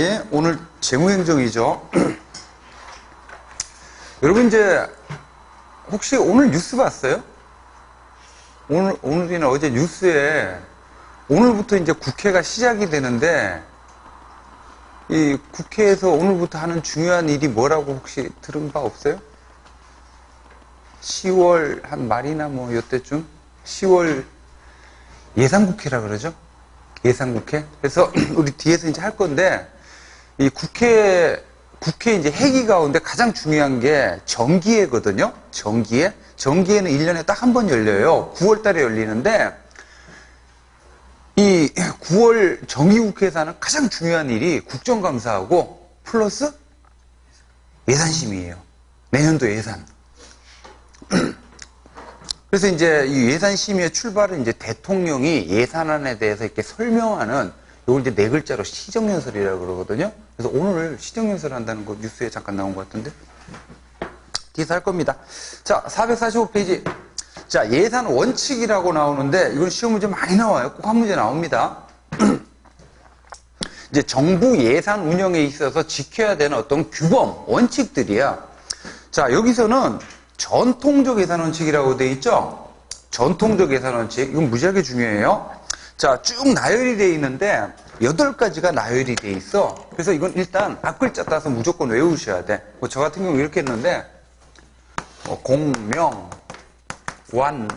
예, 오늘 재무행정이죠. 여러분 이제 혹시 오늘 뉴스 봤어요? 오늘이나 어제 뉴스에 오늘부터 이제 국회가 시작이 되는데 이 국회에서 오늘부터 하는 중요한 일이 뭐라고 혹시 들은 바 없어요? 10월 한 말이나 뭐 요때쯤 10월 예산국회라 그러죠? 예산국회. 그래서 우리 뒤에서 이제 할 건데 이 국회 이제 회기 가운데 가장 중요한 게 정기회거든요. 정기회. 정기회는 1년에 딱 한 번 열려요. 9월 달에 열리는데 이 9월 정기국회에서 하는 가장 중요한 일이 국정감사하고 플러스 예산심의예요. 내년도 예산. 그래서 이제 이 예산심의의 출발은 이제 대통령이 예산안에 대해서 이렇게 설명하는 이걸 이제 네 글자로 시정연설이라고 그러거든요. 그래서 오늘 시정연설 한다는 거 뉴스에 잠깐 나온 것 같은데 뒤에서 할 겁니다. 자, 445페이지. 자, 예산 원칙이라고 나오는데 이건 시험 문제 많이 나와요. 꼭 한 문제 나옵니다. 이제 정부 예산 운영에 있어서 지켜야 되는 어떤 규범, 원칙들이야. 자, 여기서는 전통적 예산 원칙이라고 돼 있죠? 전통적 예산 원칙. 이건 무지하게 중요해요. 자, 쭉 나열이 돼 있는데 8가지가 나열이 돼 있어. 그래서 이건 일단 앞글자 따서 무조건 외우셔야 돼. 뭐 저 같은 경우 이렇게 했는데 공명, 완,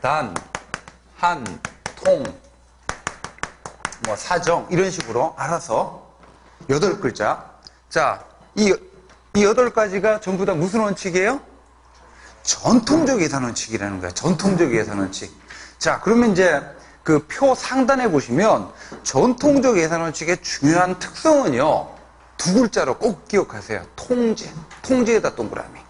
단, 한, 통, 뭐 사정 이런 식으로 알아서 8글자. 자, 이 8가지가 전부 다 무슨 원칙이에요? 전통적 예산 원칙이라는 거야. 전통적 예산 원칙. 자, 그러면 이제 그 표 상단에 보시면 전통적 예산 원칙의 중요한 특성은요. 2글자로 꼭 기억하세요. 통제. 통제에다 동그라미.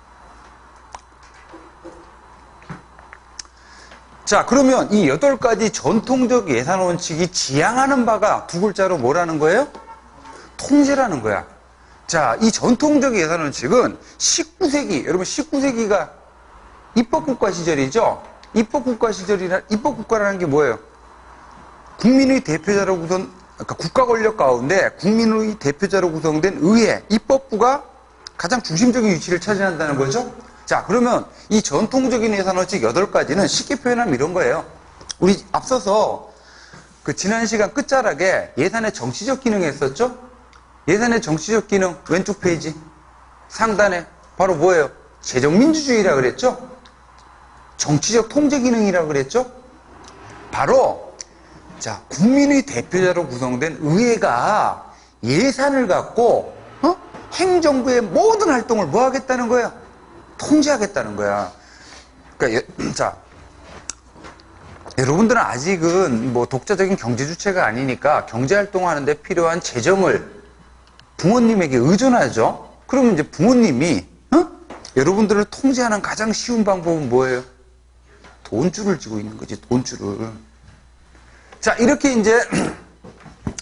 자, 그러면 이 8가지 전통적 예산 원칙이 지향하는 바가 2글자로 뭐라는 거예요? 통제라는 거야. 자, 이 전통적 예산 원칙은 19세기, 여러분 19세기가 입법국가 시절이죠? 입법국가라는 게 뭐예요? 국민의 대표자로 그러니까 국가 권력 가운데 국민의 대표자로 구성된 의회, 입법부가 가장 중심적인 위치를 차지한다는 거죠? 자, 그러면 이 전통적인 예산 원칙 8가지는 쉽게 표현하면 이런 거예요. 우리 앞서서 그 지난 시간 끝자락에 예산의 정치적 기능 했었죠? 예산의 정치적 기능 왼쪽 페이지 상단에 바로 뭐예요? 재정민주주의라 그랬죠? 정치적 통제 기능이라고 그랬죠? 바로 자, 국민의 대표자로 구성된 의회가 예산을 갖고 행정부의 모든 활동을 뭐 하겠다는 거야? 통제하겠다는 거야. 그러니까 자, 여러분들은 아직은 뭐 독자적인 경제 주체가 아니니까 경제 활동하는데 필요한 재정을 부모님에게 의존하죠. 그러면 이제 부모님이 여러분들을 통제하는 가장 쉬운 방법은 뭐예요? 돈줄을 쥐고 있는 거지, 돈줄을. 자, 이렇게 이제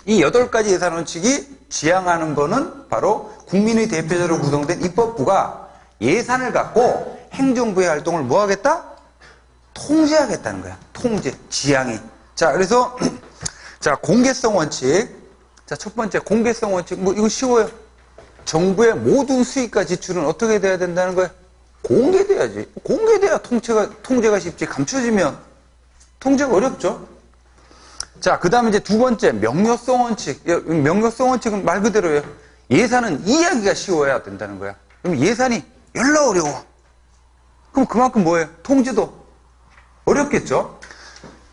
이 8가지 예산 원칙이 지향하는 거는 바로 국민의 대표자로 구성된 입법부가 예산을 갖고 행정부의 활동을 뭐 하겠다? 통제하겠다는 거야. 통제, 지향이. 자, 그래서 자, 공개성 원칙. 자, 첫 번째 공개성 원칙. 뭐 이거 쉬워요. 정부의 모든 수익과 지출은 어떻게 돼야 된다는 거야? 공개돼야지. 공개돼야 통제가 쉽지. 감춰지면 통제가 어렵죠. 자, 그 다음에 이제 2번째, 명료성 원칙. 명료성 원칙은 말 그대로예요. 예산은 이해하기가 쉬워야 된다는 거야. 그럼 예산이 열나 어려워. 그럼 그만큼 뭐예요? 통제도 어렵겠죠?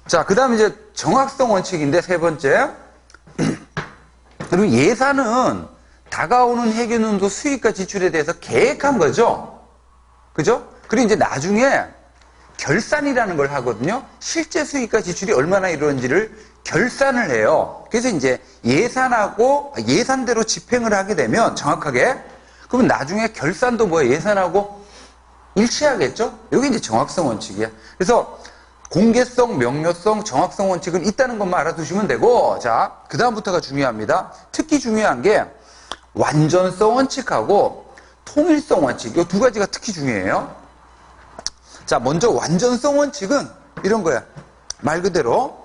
자, 그 다음에 이제 정확성 원칙인데, 3번째. 그리고 예산은 다가오는 해결년도 수익과 지출에 대해서 계획한 거죠. 그죠? 그리고 이제 나중에 결산이라는 걸 하거든요. 실제 수익과 지출이 얼마나 이루어진지를 결산을 해요. 그래서 이제 예산대로 집행을 하게 되면 정확하게 그러면 나중에 결산도 뭐예요? 예산하고 일치하겠죠? 여기 이제 정확성 원칙이야. 그래서 공개성, 명료성, 정확성 원칙은 있다는 것만 알아두시면 되고 자, 그 다음부터가 중요합니다. 특히 중요한 게 완전성 원칙하고 통일성 원칙. 이 2가지가 특히 중요해요. 자, 먼저 완전성 원칙은 이런 거야. 말 그대로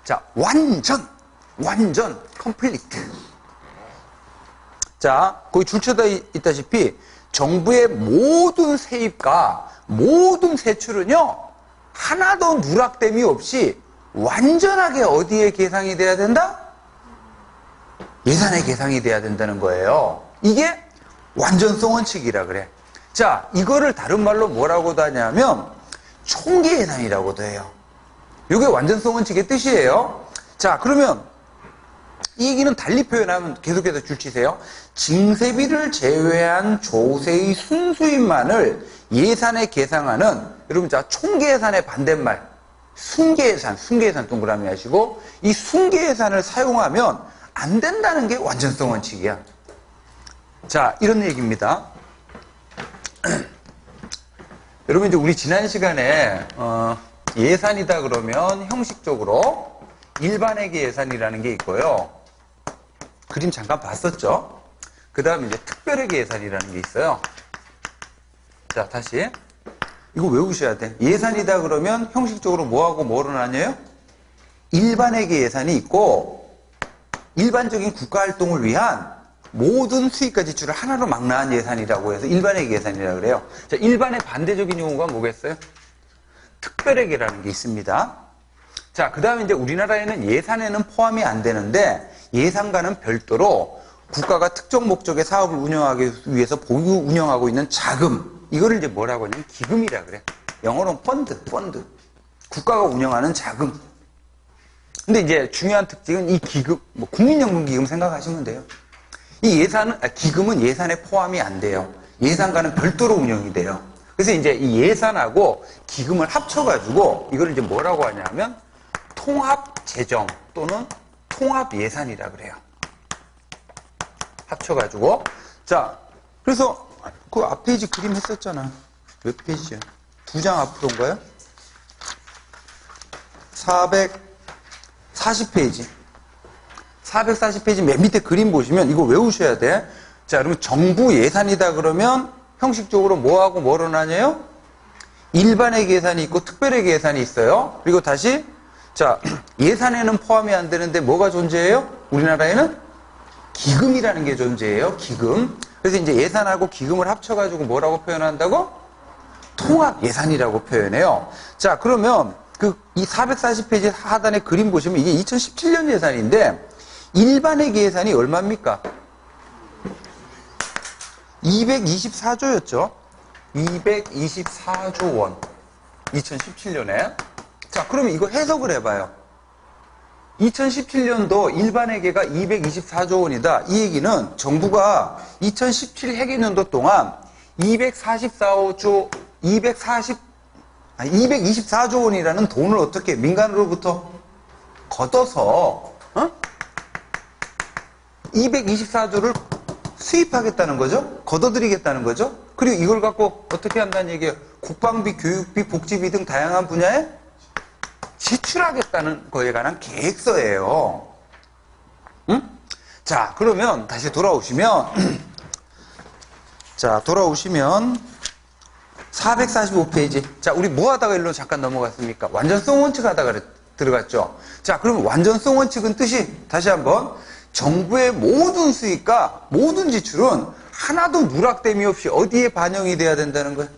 자, 완전, complete. 자, 거기 줄쳐져 있다시피 정부의 모든 세입과 모든 세출은요, 하나도 누락됨이 없이 완전하게 어디에 계상이 돼야 된다? 예산에 계상이 돼야 된다는 거예요. 이게 완전성 원칙이라 그래. 자, 이거를 다른 말로 뭐라고도 하냐면 총계 예산이라고도 해요. 이게 완전성 원칙의 뜻이에요. 자, 그러면 이 얘기는 달리 표현하면 계속해서 줄치세요. 징세비를 제외한 조세의 순수인만을 예산에 계상하는, 여러분, 자, 총계예산의 반대말 순계예산, 순계예산 동그라미 하시고, 이 순계예산을 사용하면 안 된다는 게 완전성 원칙이야. 자, 이런 얘기입니다. 여러분, 이제 우리 지난 시간에 예산이다 그러면 형식적으로 일반회계 예산이라는 게 있고요. 그림 잠깐 봤었죠? 그 다음에 이제 특별회계 예산이라는 게 있어요. 자, 다시. 이거 외우셔야 돼. 예산이다 그러면 형식적으로 뭐하고 뭐로 나뉘어요? 일반회계 예산이 있고, 일반적인 국가활동을 위한 모든 수익과 지출을 하나로 망라한 예산이라고 해서 일반회계 예산이라고 그래요. 자, 일반의 반대적인 용어가 뭐겠어요? 특별회계라는 게 있습니다. 자, 그 다음에 이제 우리나라에는 예산에는 포함이 안 되는데, 예산과는 별도로 국가가 특정 목적의 사업을 운영하기 위해서 보유 운영하고 있는 자금, 이거를 이제 뭐라고 하냐면 기금이라 그래. 영어로는 펀드. 국가가 운영하는 자금. 근데 이제 중요한 특징은 이 기금, 뭐 국민연금기금 생각하시면 돼요. 이 기금은 예산에 포함이 안 돼요. 예산과는 별도로 운영이 돼요. 그래서 이제 이 예산하고 기금을 합쳐가지고 이걸 이제 뭐라고 하냐면 통합재정 또는 통합예산이라 그래요. 합쳐가지고. 자, 그래서 그 앞 페이지 그림 했었잖아. 몇 페이지야? 2장 앞으로인가요? 440페이지. 440페이지 맨 밑에 그림 보시면 이거 외우셔야 돼. 자, 그러면 정부 예산이다 그러면 형식적으로 뭐하고 뭐로 나뉘어요? 일반회계 예산이 있고 특별회계 예산이 있어요. 그리고 다시, 자, 예산에는 포함이 안 되는데 뭐가 존재해요? 우리나라에는 기금이라는 게 존재해요. 기금. 그래서 이제 예산하고 기금을 합쳐가지고 뭐라고 표현한다고? 통합 예산이라고 표현해요. 자, 그러면 이 440페이지 하단에 그림 보시면 이게 2017년 예산인데 일반회계 예산이 얼마입니까? 224조였죠. 224조 원. 2017년에. 자, 그러면 이거 해석을 해봐요. 2017년도 일반회계가 224조 원이다. 이 얘기는 정부가 2017 회계년도 동안 224조 원이라는 돈을 어떻게 민간으로부터 걷어서 224조를 수입하겠다는 거죠. 걷어들이겠다는 거죠. 그리고 이걸 갖고 어떻게 한다는 얘기예요. 국방비, 교육비, 복지비 등 다양한 분야에 지출하겠다는 거에 관한 계획서예요. 응? 자, 그러면 다시 돌아오시면 자, 돌아오시면 445페이지. 자, 우리 뭐 하다가 일로 잠깐 넘어갔습니까? 완전성 원칙 하다가 들어갔죠. 자, 그러면 완전성 원칙은 뜻이 다시 한번 정부의 모든 수익과 모든 지출은 하나도 누락됨이 없이 어디에 반영이 돼야 된다는 거예요?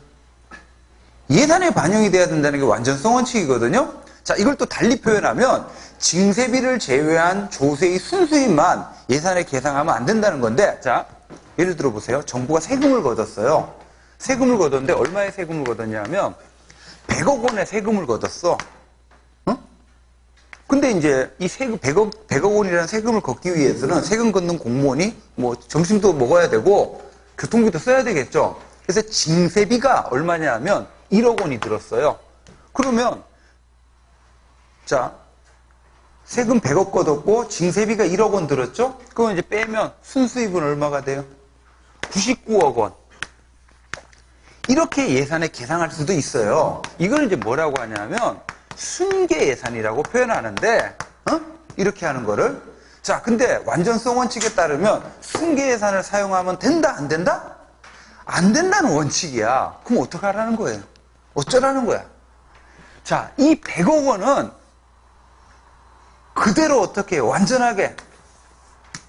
예산에 반영이 돼야 된다는 게 완전성 원칙이거든요. 자, 이걸 또 달리 표현하면 징세비를 제외한 조세의 순수익만 예산에 계상하면 안 된다는 건데, 자, 예를 들어 보세요. 정부가 세금을 걷었어요. 세금을 걷었는데 얼마의 세금을 걷었냐면 100억 원의 세금을 걷었어. 응? 근데 이제 이 세금 100억 원이라는 세금을 걷기 위해서는 세금 걷는 공무원이 뭐 점심도 먹어야 되고 교통비도 써야 되겠죠. 그래서 징세비가 얼마냐면 1억 원이 들었어요. 그러면 자, 세금 100억 걷었고 징세비가 1억 원 들었죠? 그럼 이제 빼면 순수입은 얼마가 돼요? 99억 원. 이렇게 예산에 계상할 수도 있어요. 이걸 이제 뭐라고 하냐면 순계 예산이라고 표현하는데, 이렇게 하는 거를. 자, 근데 완전성 원칙에 따르면 순계 예산을 사용하면 된다, 안 된다? 안 된다는 원칙이야. 그럼 어떻게 하라는 거예요? 어쩌라는 거야? 자, 이 100억 원은 그대로 어떻게 해요? 완전하게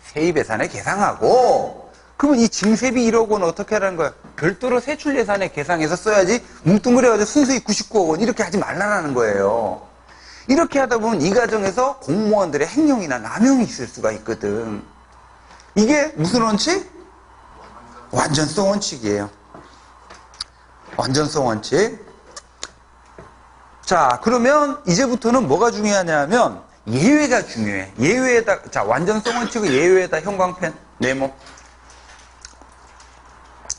세입 예산에 계상하고, 그러면 이 증세비 1억 원 어떻게 하라는 거야? 별도로 세출 예산에 계상해서 써야지 뭉뚱그려가지고 순수익 99억 원 이렇게 하지 말라는 거예요. 이렇게 하다 보면 이 과정에서 공무원들의 횡령이나 남용이 있을 수가 있거든. 이게 무슨 원칙? 완전성 원칙이에요. 완전성 원칙. 자, 그러면 이제부터는 뭐가 중요하냐면 예외가 중요해. 예외에다, 자, 완전성 원칙의 예외에다 형광펜, 네모.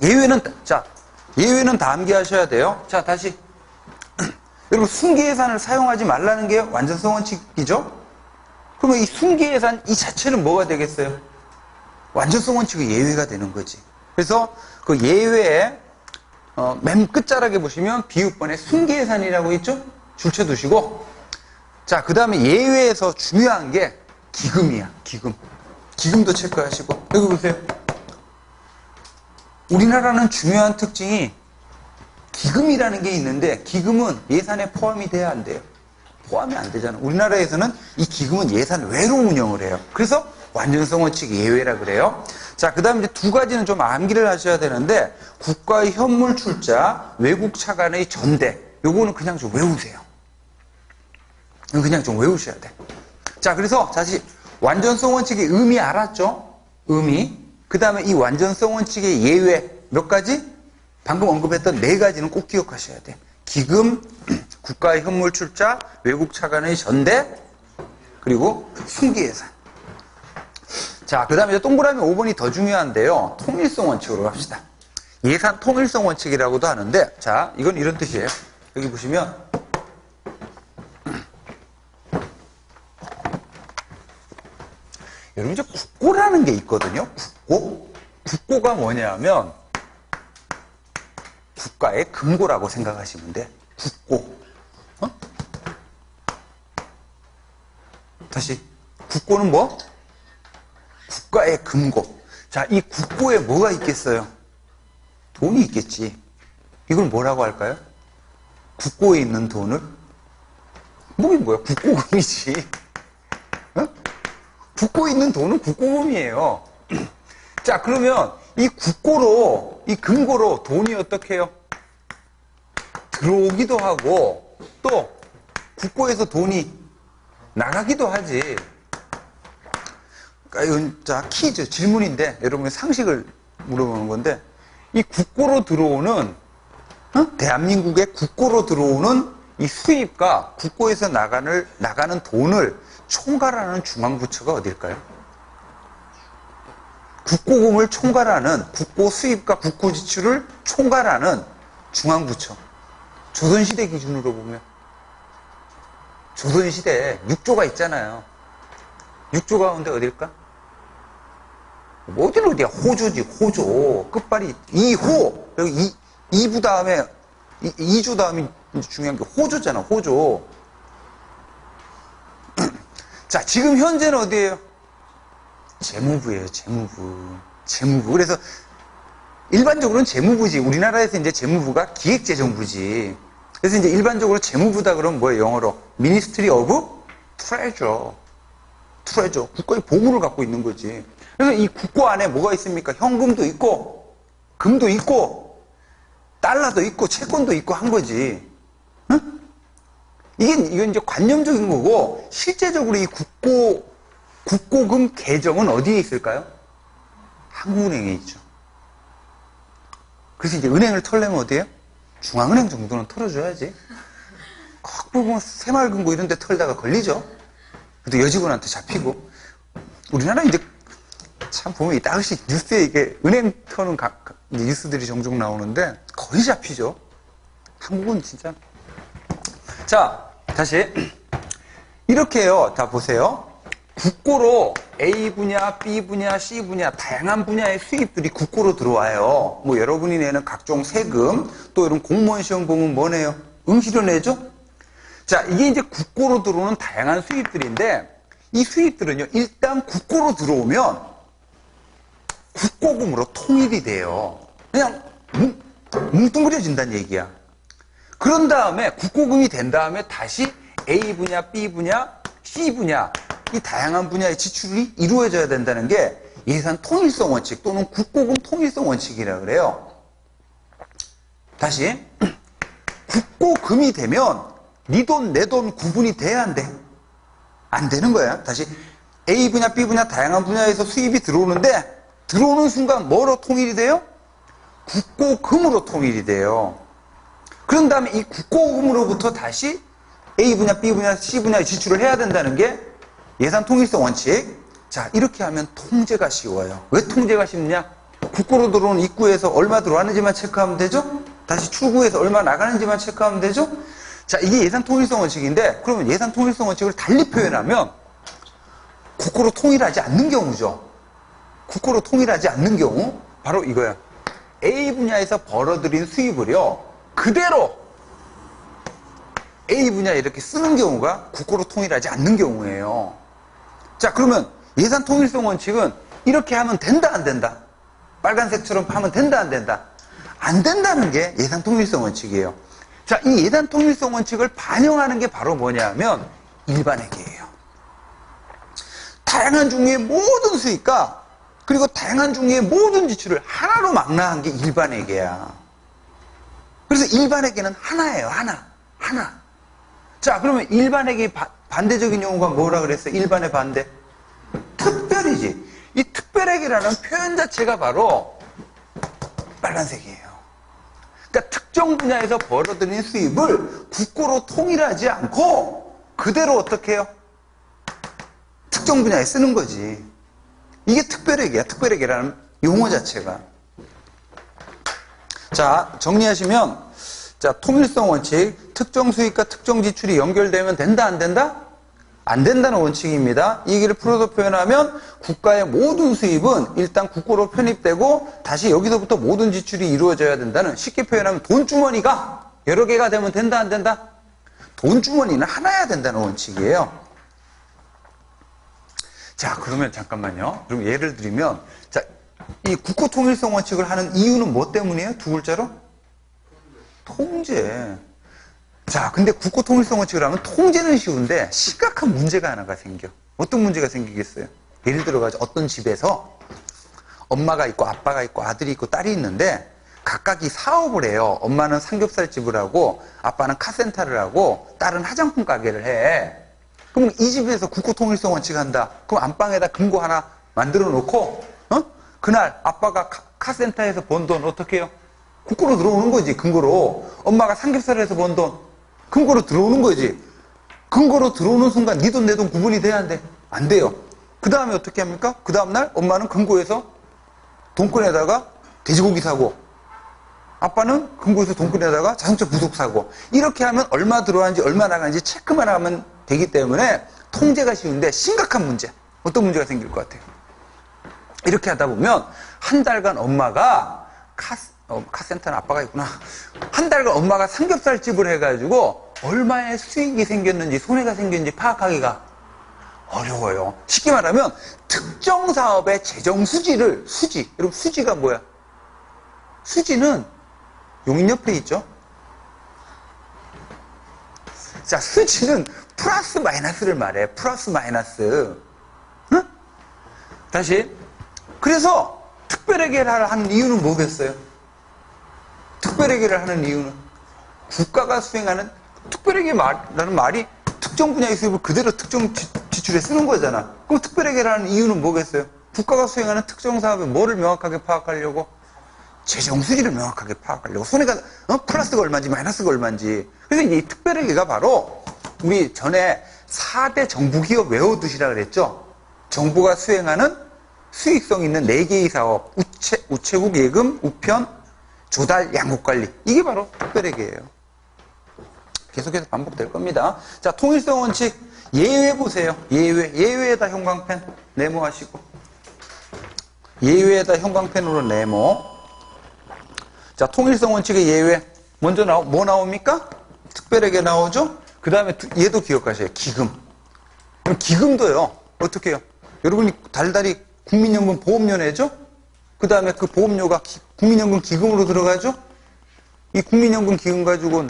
예외는 다 암기하셔야 돼요. 자, 다시. 여러분, 순기예산을 사용하지 말라는 게 완전성 원칙이죠? 그러면 이 순기예산 이 자체는 뭐가 되겠어요? 완전성 원칙의 예외가 되는 거지. 그래서 그 예외에, 맨 끝자락에 보시면 비읍번에 순기예산이라고 있죠? 줄쳐 두시고. 자, 그 다음에 예외에서 중요한 게 기금이야, 기금. 기금도 체크하시고. 여기 보세요. 우리나라는 중요한 특징이 기금이라는 게 있는데 기금은 예산에 포함이 돼야 안 돼요. 포함이 안 되잖아. 우리나라에서는 이 기금은 예산 외로 운영을 해요. 그래서 완전성 원칙 예외라 그래요. 자, 그 다음에 이제 두 가지는 좀 암기를 하셔야 되는데 국가의 현물 출자, 외국 차관의 전대. 요거는 그냥 좀 외우세요. 이건 그냥 좀 외우셔야 돼. 자, 그래서 다시 완전성 원칙의 의미 알았죠? 의미. 그 다음에 이 완전성 원칙의 예외 몇 가지? 방금 언급했던 네 가지는 꼭 기억하셔야 돼. 기금, 국가의 현물 출자, 외국 차관의 전대, 그리고 순기예산. 자, 그 다음에 동그라미 5번이 더 중요한데요. 통일성 원칙으로 갑시다. 예산 통일성 원칙이라고도 하는데, 자, 이건 이런 뜻이에요. 여기 보시면, 여러분, 이제 국고라는 게 있거든요. 국고. 국고가 뭐냐면, 국가의 금고라고 생각하시면 돼. 국고. 다시. 국고는 뭐? 국가의 금고. 자, 이 국고에 뭐가 있겠어요? 돈이 있겠지. 이걸 뭐라고 할까요? 국고에 있는 돈을? 뭐이 뭐야? 국고금이지. 국고에 있는 돈은 국고금이에요. 자, 그러면 이 국고로, 이 금고로 돈이 어떻게 해요? 들어오기도 하고, 또 국고에서 돈이 나가기도 하지. 그러니까 이건 자, 퀴즈, 질문인데, 여러분의 상식을 물어보는 건데, 이 국고로 들어오는, 대한민국의 국고로 들어오는 이 수입과 국고에서 나가는 돈을 총괄하는 중앙부처가 어딜까요? 국고금을 총괄하는, 국고 수입과 국고 지출을 총괄하는 중앙부처. 조선시대 기준으로 보면. 조선시대에 6조가 있잖아요. 6조 가운데 어딜까? 어디야? 호조지, 호조. 끝발이 2호. 여기 2부 다음에, 2조 다음에 중요한 게 호조잖아, 호조. 자, 지금 현재는 어디예요? 재무부예요, 재무부. 재무부. 그래서 일반적으로는 재무부지. 우리나라에서 이제 재무부가 기획재정부지. 그래서 이제 일반적으로 재무부다 그러면 뭐예요, 영어로? Ministry of Treasure. Treasure. 국가의 보물을 갖고 있는 거지. 그래서 이 국고 안에 뭐가 있습니까? 현금도 있고, 금도 있고, 달러도 있고, 채권도 있고 한 거지. 응? 이건 이제 관념적인 거고, 실제적으로 이 국고금 계정은 어디에 있을까요? 한국은행에 있죠. 그래서 이제 은행을 털려면 어디에요? 중앙은행 정도는 털어줘야지. 꼭 보면 새마을금고 이런 데 털다가 걸리죠. 그래도 여직원한테 잡히고. 우리나라 이제 참 보면 이따금씩 뉴스에 이게 은행 터는 뉴스들이 종종 나오는데 거의 잡히죠. 한국은 진짜. 자, 다시. 이렇게 해요. 다 보세요. 국고로 A 분야, B 분야, C 분야 다양한 분야의 수입들이 국고로 들어와요. 뭐 여러분이 내는 각종 세금, 또 이런 공무원 시험 보면 뭐 내요? 응시료 내죠? 자, 이게 이제 국고로 들어오는 다양한 수입들인데 이 수입들은요, 일단 국고로 들어오면 국고금으로 통일이 돼요. 그냥 뭉뚱그려진다는 얘기야. 그런 다음에 국고금이 된 다음에 다시 A 분야, B 분야, C 분야 이 다양한 분야의 지출이 이루어져야 된다는 게 예산 통일성 원칙 또는 국고금 통일성 원칙이라 그래요. 다시 국고금이 되면 네 돈 내 돈 구분이 돼야 안 돼? 안 되는 거야. 다시 A 분야 B 분야 다양한 분야에서 수입이 들어오는데 들어오는 순간 뭐로 통일이 돼요? 국고금으로 통일이 돼요. 그런 다음에 이 국고금으로부터 다시 A 분야 B 분야 C 분야에 지출을 해야 된다는 게 예산 통일성 원칙. 자, 이렇게 하면 통제가 쉬워요. 왜 통제가 쉽냐? 국고로 들어오는 입구에서 얼마 들어왔는지만 체크하면 되죠? 다시 출구에서 얼마 나가는지만 체크하면 되죠? 자, 이게 예산 통일성 원칙인데, 그러면 예산 통일성 원칙을 달리 표현하면 국고로 통일하지 않는 경우죠. 국고로 통일하지 않는 경우, 바로 이거야. A 분야에서 벌어들인 수입을요, 그대로 A 분야에 이렇게 쓰는 경우가 국고로 통일하지 않는 경우예요. 자, 그러면 예산 통일성 원칙은 이렇게 하면 된다, 안 된다? 빨간색처럼 하면 된다, 안 된다? 안 된다는 게 예산 통일성 원칙이에요. 자, 이 예산 통일성 원칙을 반영하는 게 바로 뭐냐면 일반회계예요. 다양한 종류의 모든 수익과 그리고 다양한 종류의 모든 지출을 하나로 망라한 게 일반회계야. 그래서 일반회계는 하나예요, 하나. 자, 그러면 일반회계 반대적인 용어가 뭐라 그랬어요? 일반의 반대? 특별이지. 이 특별회계라는 표현 자체가 바로 빨간색이에요. 그러니까 특정 분야에서 벌어들인 수입을 국고로 통일하지 않고 그대로 어떻게 해요? 특정 분야에 쓰는 거지. 이게 특별회계야. 특별회계라는 용어 자체가. 자, 정리하시면, 자, 통일성 원칙, 특정 수익과 특정 지출이 연결되면 된다, 안 된다? 안 된다는 원칙입니다. 이 얘기를 풀어서 표현하면 국가의 모든 수입은 일단 국고로 편입되고 다시 여기서부터 모든 지출이 이루어져야 된다는, 쉽게 표현하면 돈주머니가 여러 개가 되면 된다, 안 된다? 돈주머니는 하나여야 된다는 원칙이에요. 자, 그러면 잠깐만요. 그럼 예를 들면, 자, 이 국고 통일성 원칙을 하는 이유는 뭐 때문이에요? 두 글자로? 통제. 자, 근데 국고 통일성 원칙을 하면 통제는 쉬운데 심각한 문제가 하나가 생겨. 어떤 문제가 생기겠어요? 예를 들어가지고 어떤 집에서 엄마가 있고 아빠가 있고 아들이 있고 딸이 있는데 각각이 사업을 해요. 엄마는 삼겹살집을 하고 아빠는 카센터를 하고 딸은 화장품 가게를 해. 그럼 이 집에서 국고 통일성 원칙 한다. 그럼 안방에다 금고 하나 만들어 놓고 그날 아빠가 카센터에서 번 돈 어떻게 해요? 국고로 들어오는 거지. 금고로. 엄마가 삼겹살에서 번 돈 금고로 들어오는 거지. 금고로 들어오는 순간 네 돈 내 돈 구분이 돼야 안 돼? 안 돼요. 그 다음에 어떻게 합니까? 그 다음날 엄마는 금고에서 돈꺼내다가 돼지고기 사고 아빠는 금고에서 돈꺼내다가 자동차 부속 사고 이렇게 하면 얼마 들어왔는지 얼마 나가는지 체크만 하면 되기 때문에 통제가 쉬운데 심각한 문제. 어떤 문제가 생길 것 같아요? 이렇게 하다 보면 한 달간 엄마가 카센터는 아빠가 있구나. 한 달간 엄마가 삼겹살집을 해가지고 얼마의 수익이 생겼는지 손해가 생겼는지 파악하기가 어려워요. 쉽게 말하면 특정 사업의 재정 수지를 여러분 수지가 뭐야? 수지는 용인 옆에 있죠? 자, 수지는 플러스 마이너스를 말해. 플러스 마이너스. 응? 다시. 그래서 특별회계를 하는 이유는 뭐겠어요? 특별회계를 하는 이유는 국가가 수행하는 특별회계라는 말이 특정 분야의 수입을 그대로 특정 지출에 쓰는 거잖아. 그럼 특별회계를 하는 이유는 뭐겠어요? 국가가 수행하는 특정 사업에 뭐를 명확하게 파악하려고? 재정 수지를 명확하게 파악하려고. 손해가 플러스가 얼마인지 마이너스가 얼마인지. 그래서 이 특별회계가 바로 우리 전에 4대 정부기업 외워두시라 그랬죠. 정부가 수행하는 수익성 있는 4개의 사업, 우체국 예금, 우편, 조달, 양국관리. 이게 바로 특별회계예요. 계속해서 반복될 겁니다. 자, 통일성 원칙 예외 보세요. 예외에다 형광펜 네모하시고 예외에다 형광펜으로 네모. 자, 통일성 원칙의 예외 먼저 뭐 나옵니까? 특별회계 나오죠? 그 다음에 얘도 기억하셔요. 기금. 그럼 기금도요. 어떻게 해요? 여러분이 달달이 국민연금 보험료 내죠? 그 다음에 그 보험료가 국민연금 기금으로 들어가죠? 이 국민연금 기금 가지고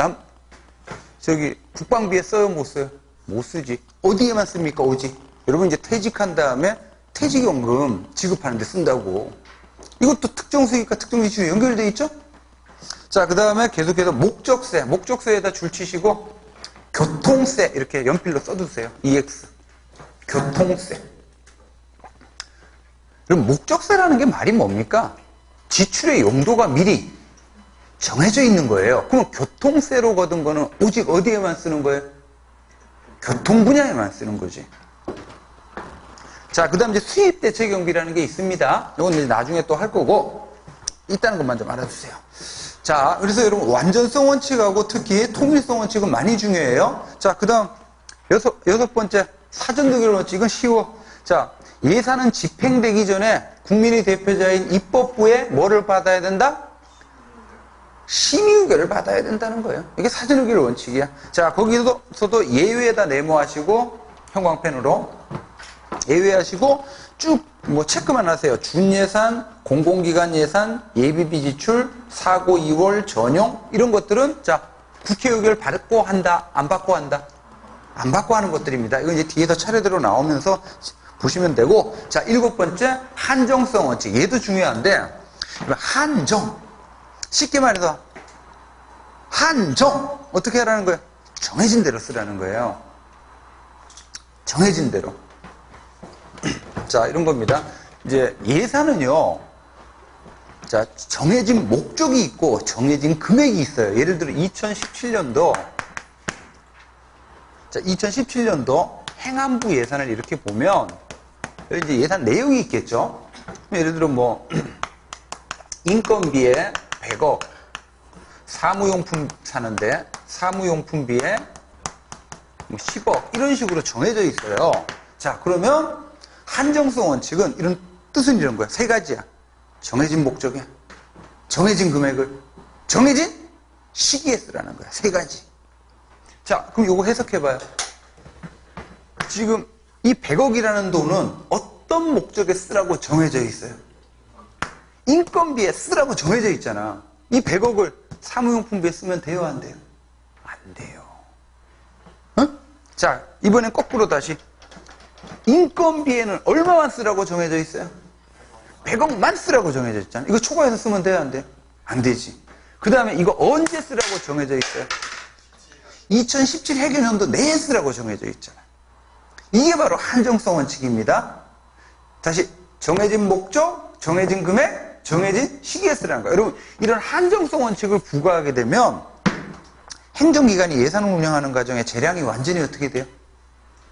국방비에 써요, 못 써요? 못 쓰지. 어디에만 씁니까, 오직? 여러분 이제 퇴직한 다음에 퇴직연금 지급하는 데 쓴다고. 이것도 특정수익과 특정지출이 연결되어 있죠? 자, 그 다음에 계속해서 목적세. 목적세에다 줄치시고, 교통세. 이렇게 연필로 써두세요. EX. 교통세. 그럼 목적세라는 게 말이 뭡니까? 지출의 용도가 미리 정해져 있는 거예요. 그럼 교통세로 거둔 거는 오직 어디에만 쓰는 거예요? 교통 분야에만 쓰는 거지. 자, 그 다음 이제 수입대책경비라는 게 있습니다. 이건 이제 나중에 또 할 거고, 있다는 것만 좀 알아주세요. 자, 그래서 여러분, 완전성 원칙하고 특히 통일성 원칙은 많이 중요해요. 자, 그 다음, 여섯 번째, 사전득일 원칙은 쉬워. 자, 예산은 집행되기 전에 국민의 대표자인 입법부에 뭐를 받아야 된다? 심의 의결을 받아야 된다는 거예요. 이게 사전의결 원칙이야. 자, 거기서도 예외에다 네모하시고, 형광펜으로. 예외하시고 쭉 뭐 체크만 하세요. 준예산, 공공기관 예산, 예비비 지출, 사고 2월 전용 이런 것들은 자 국회 의결 받고 한다, 안 받고 한다, 안 받고 하는 것들입니다. 이건 이제 뒤에서 차례대로 나오면서 보시면 되고 자 7번째 한정성 원칙 얘도 중요한데 한정 쉽게 말해서 한정 어떻게 하라는 거예요? 정해진 대로 쓰라는 거예요. 정해진 대로. 자, 이런 겁니다. 이제 예산은요, 자, 정해진 목적이 있고 정해진 금액이 있어요. 예를 들어 2017년도, 자, 2017년도 행안부 예산을 이렇게 보면, 여기 이제 예산 내용이 있겠죠? 예를 들어 뭐, 인건비에 100억, 사무용품 사는데, 사무용품비에 뭐 10억, 이런 식으로 정해져 있어요. 자, 그러면, 한정성 원칙은 이런 뜻은 이런 거야. 세 가지야. 정해진 목적에, 정해진 금액을, 정해진 시기에 쓰라는 거야. 세 가지. 자, 그럼 이거 해석해봐요. 지금 이 100억이라는 돈은 어떤 목적에 쓰라고 정해져 있어요? 인건비에 쓰라고 정해져 있잖아. 이 100억을 사무용품비에 쓰면 돼요, 안 돼요? 안 돼요. 어? 자, 이번엔 거꾸로 다시. 인건비에는 얼마만 쓰라고 정해져 있어요? 100억만 쓰라고 정해져 있잖아요. 이거 초과해서 쓰면 돼요, 안 돼요? 안 되지. 그 다음에 이거 언제 쓰라고 정해져 있어요? 2017 회계연도 내에 쓰라고 정해져 있잖아요. 이게 바로 한정성 원칙입니다. 다시 정해진 목적, 정해진 금액, 정해진 시기에 쓰라는 거예요. 여러분 이런 한정성 원칙을 부과하게 되면 행정기관이 예산을 운영하는 과정에 재량이 완전히 어떻게 돼요?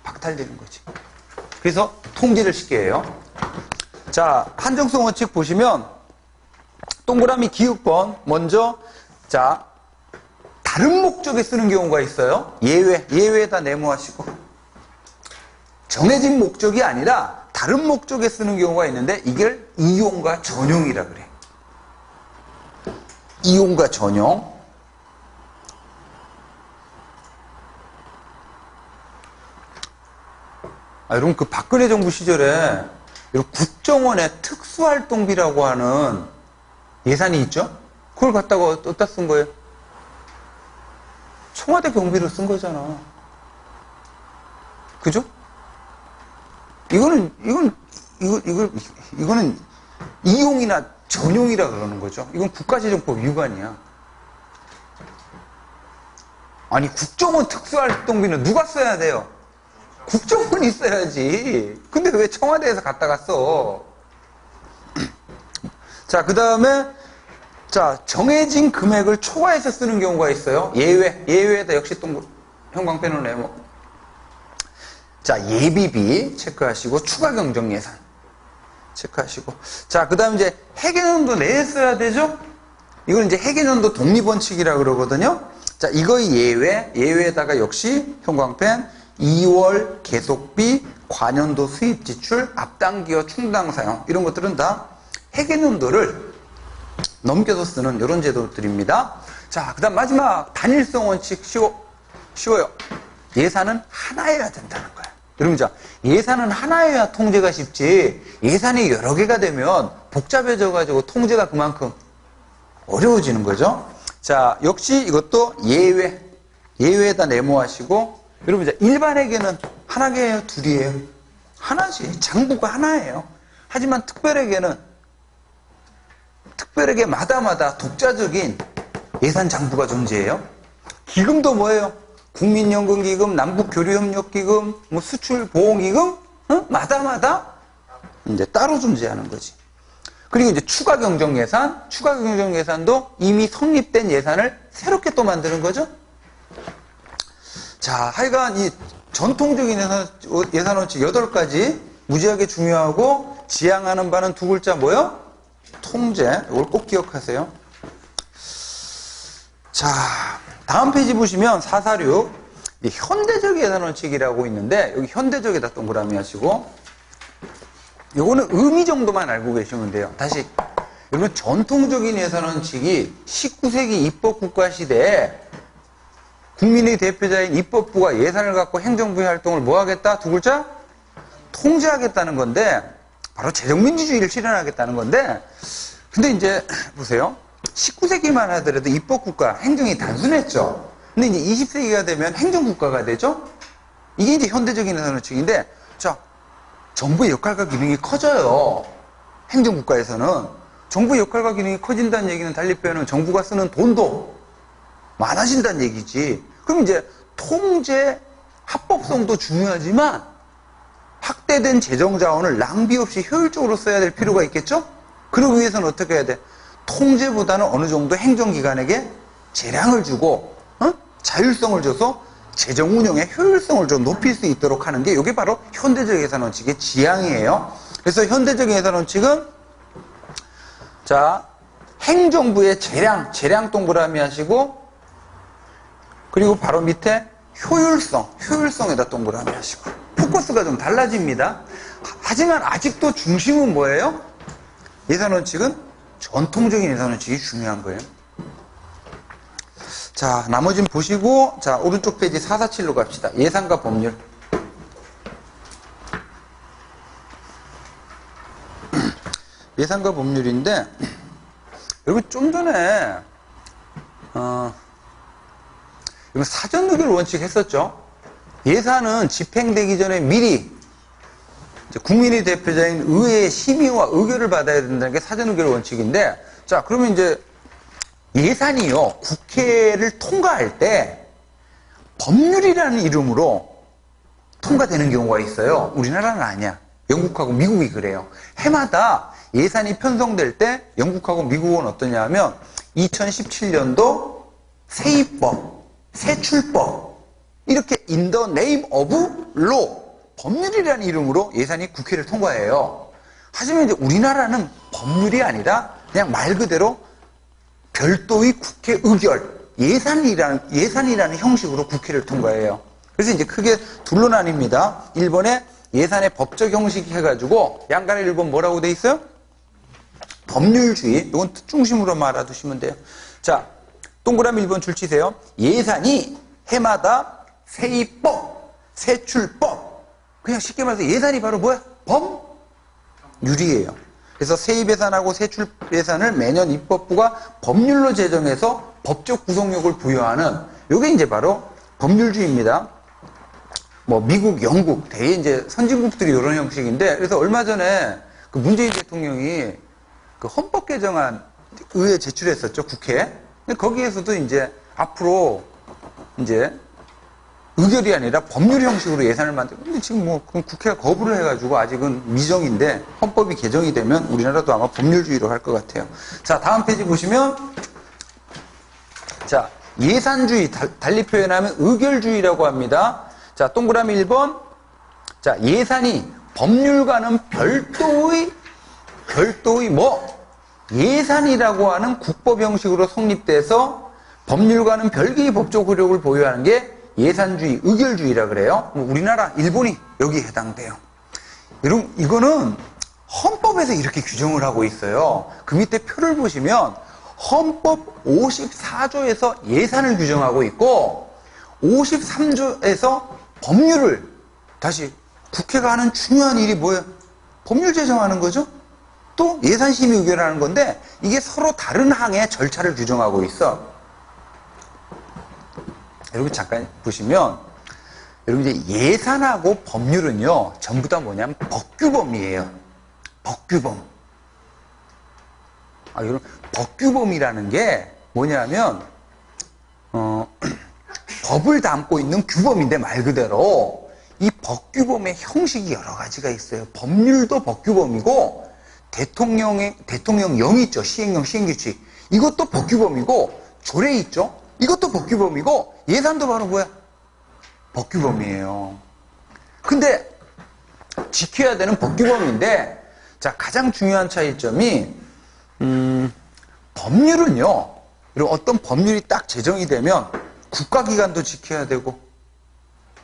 박탈되는 거지. 그래서 통제를 쉽게 해요. 자, 한정성 원칙 보시면 동그라미 기역번 먼저 자 다른 목적에 쓰는 경우가 있어요. 예외에다 네모하시고 정해진 목적이 아니라 다른 목적에 쓰는 경우가 있는데 이걸 이용과 전용이라 그래. 이용과 전용. 여러분 그 박근혜 정부 시절에 국정원의 특수활동비라고 하는 예산이 있죠? 그걸 갖다가 어디다 쓴 거예요? 청와대 경비로 쓴 거잖아. 그죠? 이거는 이용이나 전용이라 그러는 거죠. 이건 국가재정법 위반이야. 아니 국정원 특수활동비는 누가 써야 돼요? 국정원이 써야지. 근데 왜 청와대에서 갖다가 써? 자, 그 다음에 자 정해진 금액을 초과해서 쓰는 경우가 있어요. 예외에다 역시 형광펜으로 네모. 자, 예비비 체크하시고 추가 경정 예산 체크하시고. 자, 그 다음 이제 회계연도 내에 써야 되죠? 이건 이제 회계연도 독립원칙이라 그러거든요. 자, 이거의 예외에다가 역시 형광펜 2월 계속비, 관연도 수입 지출, 앞당기와 충당 사용 이런 것들은 다 회계연도를 넘겨서 쓰는 이런 제도들입니다. 자, 그 다음 마지막 단일성 원칙 쉬워요. 예산은 하나여야 된다는 거야. 여러분 자, 예산은 하나여야 통제가 쉽지 예산이 여러 개가 되면 복잡해져 가지고 통제가 그만큼 어려워지는 거죠. 자, 역시 이것도 예외에다 네모하시고 여러분, 일반 회계는 하나 개예요? 둘이에요? 하나지. 장부가 하나예요. 하지만 특별하게 마다마다 독자적인 예산 장부가 존재해요. 기금도 뭐예요? 국민연금기금, 남북교류협력기금, 뭐 수출보험기금, 마다마다 이제 따로 존재하는 거지. 그리고 이제 추가경정예산, 추가경정예산도 이미 성립된 예산을 새롭게 또 만드는 거죠. 자, 하여간 이 전통적인 예산원칙 8가지 무지하게 중요하고 지향하는 바는 두 글자 뭐요? 통제. 이걸 꼭 기억하세요. 자, 다음 페이지 보시면 446 현대적 예산원칙이라고 있는데 여기 현대적에다 동그라미 하시고 요거는 의미 정도만 알고 계시면 돼요. 다시 여러분 전통적인 예산원칙이 19세기 입법국가 시대에 국민의 대표자인 입법부가 예산을 갖고 행정부의 활동을 뭐 하겠다? 두 글자? 통제하겠다는 건데 바로 재정민주주의를 실현하겠다는 건데 근데 이제 보세요. 19세기만 하더라도 입법국가 행정이 단순했죠. 근데 이제 20세기가 되면 행정국가가 되죠. 이게 이제 현대적인 예산원칙인데 자, 정부의 역할과 기능이 커져요. 행정국가에서는 정부의 역할과 기능이 커진다는 얘기는 달리 표현은 정부가 쓰는 돈도 많아진다는 얘기지. 그럼 이제 통제 합법성도 중요하지만 확대된 재정 자원을 낭비 없이 효율적으로 써야 될 필요가 있겠죠? 그러기 위해서는 어떻게 해야 돼? 통제보다는 어느 정도 행정기관에게 재량을 주고 자율성을 줘서 재정 운영의 효율성을 좀 높일 수 있도록 하는 게 이게 바로 현대적 예산원칙의 지향이에요. 그래서 현대적 예산원칙은 자 행정부의 재량 동그라미 하시고 그리고 바로 밑에 효율성에다 동그라미 하시고 포커스가 좀 달라집니다. 하지만 아직도 중심은 뭐예요? 예산원칙은 전통적인 예산원칙이 중요한 거예요. 자, 나머지는 보시고, 자, 오른쪽 페이지 447로 갑시다. 예산과 법률. 예산과 법률인데, 여러분 좀 전에, 이거 사전 의결 원칙 했었죠? 예산은 집행되기 전에 미리 국민의 대표자인 의회의 심의와 의결을 받아야 된다는 게 사전 의결 원칙인데, 자, 그러면 이제 예산이요, 국회를 통과할 때 법률이라는 이름으로 통과되는 경우가 있어요. 우리나라는 아니야. 영국하고 미국이 그래요. 해마다 예산이 편성될 때 영국하고 미국은 어떠냐 하면 2017년도 세입법, 세출법 이렇게 in the name of law 법률이라는 이름으로 예산이 국회를 통과해요. 하지만 이제 우리나라는 법률이 아니라 그냥 말 그대로 별도의 국회 의결, 예산이라는 형식으로 국회를 통과해요. 그래서 이제 크게 둘로 나뉩니다. 1번에 예산의 법적 형식 해가지고 양간에 1번 뭐라고 돼 있어요? 법률주의. 이건 뜻중심으로만 알아두시면 돼요. 자, 동그라미 1번 줄 치세요. 예산이 해마다 세입법, 세출법. 그냥 쉽게 말해서 예산이 바로 뭐야? 법률이에요. 그래서 세입예산하고 세출예산을 매년 입법부가 법률로 제정해서 법적 구속력을 부여하는 이게 이제 바로 법률주의입니다. 뭐 미국, 영국, 대개 이제 선진국들이 이런 형식인데 그래서 얼마 전에 그 문재인 대통령이 그 헌법 개정안 의회에 제출했었죠, 국회에. 근데 거기에서도 이제 앞으로 이제 의결이 아니라 법률 형식으로 예산을 만들고 근데 지금 뭐 국회가 거부를 해가지고 아직은 미정인데 헌법이 개정이 되면 우리나라도 아마 법률주의로 할 것 같아요. 자, 다음 페이지 보시면 자, 예산주의 달리 표현하면 의결주의라고 합니다. 자, 동그라미 1번 자, 예산이 법률과는 별도의 뭐 예산이라고 하는 국법 형식으로 성립돼서 법률과는 별개의 법적 효력을 보유하는 게 예산주의, 의결주의라 그래요. 우리나라, 일본이 여기에 해당돼요. 여러분, 이거는 헌법에서 이렇게 규정을 하고 있어요. 그 밑에 표를 보시면 헌법 54조에서 예산을 규정하고 있고 53조에서 법률을 다시 국회가 하는 중요한 일이 뭐예요? 법률 제정하는 거죠. 또 예산심의 의결하는 건데 이게 서로 다른 항의 절차를 규정하고 있어. 여러분 잠깐 보시면 여러분 이제 예산하고 법률은요, 전부 다 뭐냐면 법규범이에요. 법규범. 여러분, 법규범이라는 게 뭐냐면, 법을 담고 있는 규범인데 말 그대로 이 법규범의 형식이 여러 가지가 있어요. 법률도 법규범이고, 대통령령 있죠. 시행령, 시행규칙. 이것도 법규범이고, 조례 있죠. 이것도 법규범이고, 예산도 바로 뭐야? 법규범이에요. 근데 지켜야 되는 법규범인데, 자, 가장 중요한 차이점이 법률은요, 그리고 어떤 법률이 딱 제정이 되면 국가기관도 지켜야 되고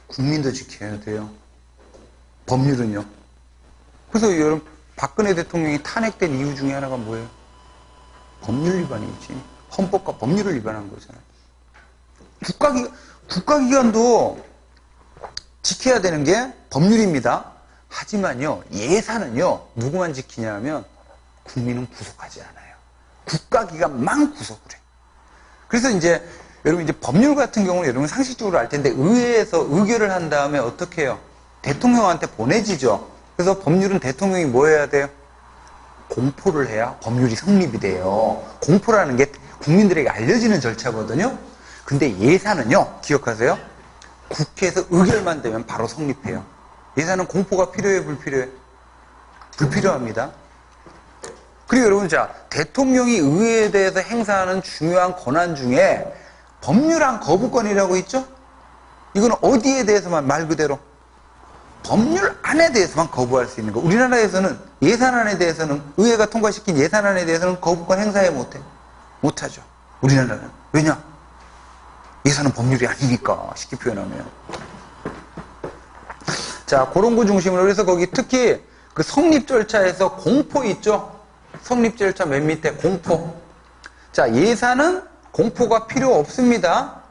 국민도 지켜야 돼요. 법률은요. 그래서 여러분, 박근혜 대통령이 탄핵된 이유 중에 하나가 뭐예요? 법률 위반이지. 헌법과 법률을 위반한 거잖아요. 국가기관도 지켜야 되는 게 법률입니다. 하지만요, 예산은요, 누구만 지키냐면 국민은 구속하지 않아요. 국가기관만 구속을 해. 그래서 이제 여러분 이제 법률 같은 경우는 여러분 상식적으로 알 텐데 의회에서 의결을 한 다음에 어떻게 해요? 대통령한테 보내지죠. 그래서 법률은 대통령이 뭐 해야 돼요? 공포를 해야 법률이 성립이 돼요. 공포라는 게 국민들에게 알려지는 절차거든요. 근데 예산은요, 기억하세요? 국회에서 의결만 되면 바로 성립해요. 예산은 공포가 필요해, 불필요해? 불필요합니다. 그리고 여러분, 자, 대통령이 의회에 대해서 행사하는 중요한 권한 중에 법률안 거부권이라고 있죠? 이건 어디에 대해서만 말 그대로 법률안에 대해서만 거부할 수 있는 거. 우리나라에서는 예산안에 대해서는 의회가 통과시킨 예산안에 대해서는 거부권 행사해 못해. 못하죠. 우리나라는. 왜냐? 예산은 법률이 아니니까 쉽게 표현하면. 자, 그런 거 중심으로 그래서 거기 특히 그 성립 절차에서 공포 있죠? 성립 절차 맨 밑에 공포. 자, 예산은 공포가 필요 없습니다.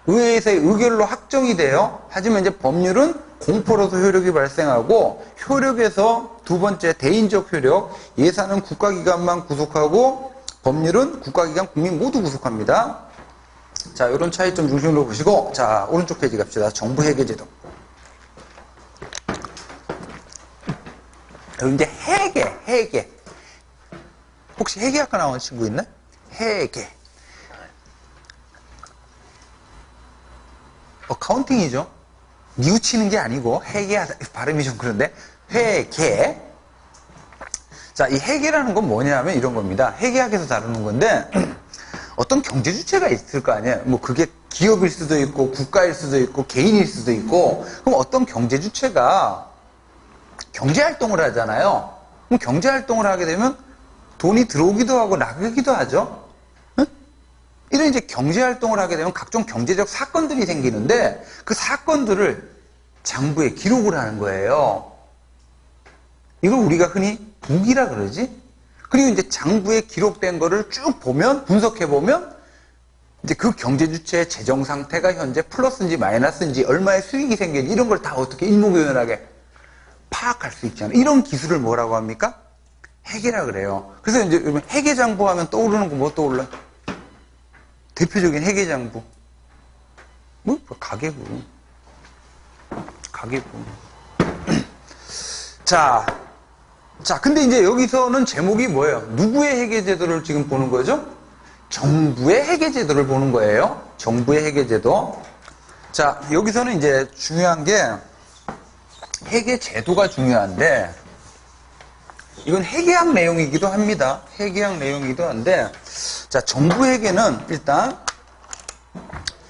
의회에서의 의결로 확정이 돼요. 하지만 이제 법률은 공포로서 효력이 발생하고, 효력에서 두 번째 대인적 효력, 예산은 국가기관만 구속하고 법률은 국가기관 국민 모두 구속합니다. 자, 이런 차이점 중심으로 보시고, 자, 오른쪽 페이지 갑시다. 정부 회계제도. 여기 이제 회계. 혹시 회계학과 나온 친구 있나? 회계. 카운팅이죠. 뉘우치는 게 아니고 회계하다. 발음이 좀 그런데 회계. 자, 이 회계라는 건 뭐냐면 이런 겁니다. 회계학에서 다루는 건데 어떤 경제 주체가 있을 거 아니에요. 뭐 그게 기업일 수도 있고 국가일 수도 있고 개인일 수도 있고, 그럼 어떤 경제 주체가 경제 활동을 하잖아요. 그럼 경제 활동을 하게 되면 돈이 들어오기도 하고 나가기도 하죠. 응? 이런 이제 경제 활동을 하게 되면 각종 경제적 사건들이 생기는데 그 사건들을 장부에 기록을 하는 거예요. 이걸 우리가 흔히 부기라 그러지. 그리고 이제 장부에 기록된 거를 쭉 보면, 분석해 보면 이제 그 경제 주체의 재정 상태가 현재 플러스인지 마이너스인지 얼마의 수익이 생겼는지 이런 걸 다 어떻게 일목요연하게 파악할 수 있잖아요. 이런 기술을 뭐라고 합니까? 회계라 그래요. 그래서 이제 여러분 회계장부 하면 떠오르는 거 뭐 떠올라? 대표적인 회계장부. 뭐? 가계부. 자, 근데 이제 여기서는 제목이 뭐예요? 누구의 회계제도를 지금 보는 거죠? 정부의 회계제도를 보는 거예요. 정부의 회계제도. 자, 여기서는 이제 중요한 게 회계제도가 중요한데, 이건 회계학 내용이기도 합니다. 회계학 내용이기도 한데, 자, 정부 회계는 일단,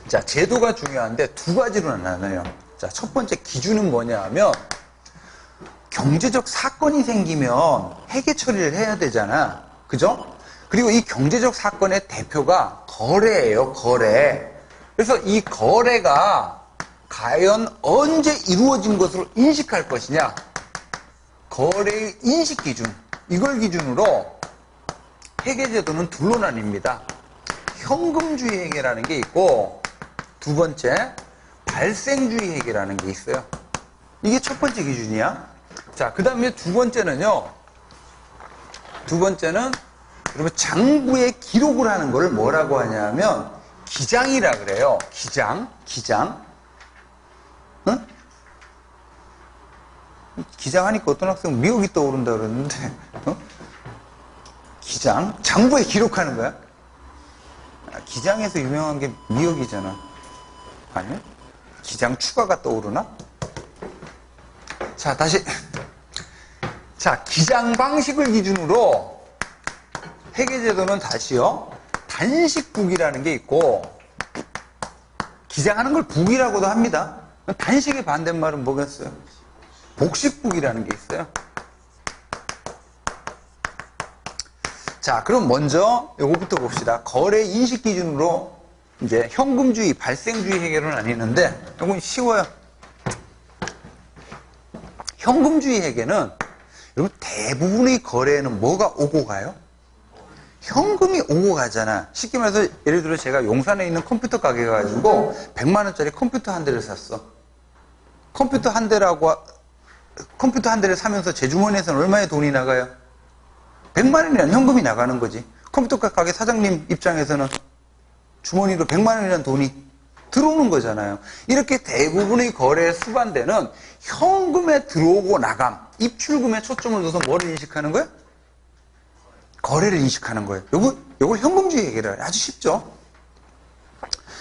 자, 제도가 중요한데 두 가지로 나눠요. 자, 첫 번째 기준은 뭐냐 하면, 경제적 사건이 생기면 회계 처리를 해야 되잖아. 그죠? 그리고 이 경제적 사건의 대표가 거래예요, 거래. 그래서 이 거래가 과연 언제 이루어진 것으로 인식할 것이냐. 거래의 인식 기준, 이걸 기준으로 회계제도는 둘로 나뉩니다. 현금주의 회계라는 게 있고, 두 번째 발생주의 회계라는 게 있어요. 이게 첫 번째 기준이야. 자, 그 다음에 두 번째는요. 두 번째는 여러분 장부에 기록을 하는 걸 뭐라고 하냐면 기장이라 그래요. 기장. 응? 기장하니까 어떤 학생은 미역이 떠오른다 그러는데, 어? 기장? 장부에 기록하는 거야? 기장에서 유명한 게 미역이잖아. 아니요? 기장 추가가 떠오르나? 자, 다시. 자, 기장 방식을 기준으로 회계제도는 다시요. 단식북이라는 게 있고, 기장하는 걸 북이라고도 합니다. 단식의 반대말은 뭐겠어요? 복식북이라는 게 있어요. 자, 그럼 먼저 요거부터 봅시다. 거래 인식 기준으로 이제 현금주의, 발생주의 회계로 나뉘는데, 이건 쉬워요. 현금주의 회계는 여러분 대부분의 거래에는 뭐가 오고 가요? 현금이 오고 가잖아. 쉽게 말해서 예를 들어 제가 용산에 있는 컴퓨터 가게 가지고 100만 원짜리 컴퓨터 한 대를 샀어. 컴퓨터 한 대를 사면서 제 주머니에서는 얼마의 돈이 나가요? 100만 원이라는 현금이 나가는 거지. 컴퓨터 가게 사장님 입장에서는 주머니로 100만 원이라는 돈이 들어오는 거잖아요. 이렇게 대부분의 거래의 수반대는 현금에 들어오고 나감, 입출금에 초점을 둬서 뭐를 인식하는 거예요? 거래를 인식하는 거예요. 요걸 현금주의 회계라 아주 쉽죠?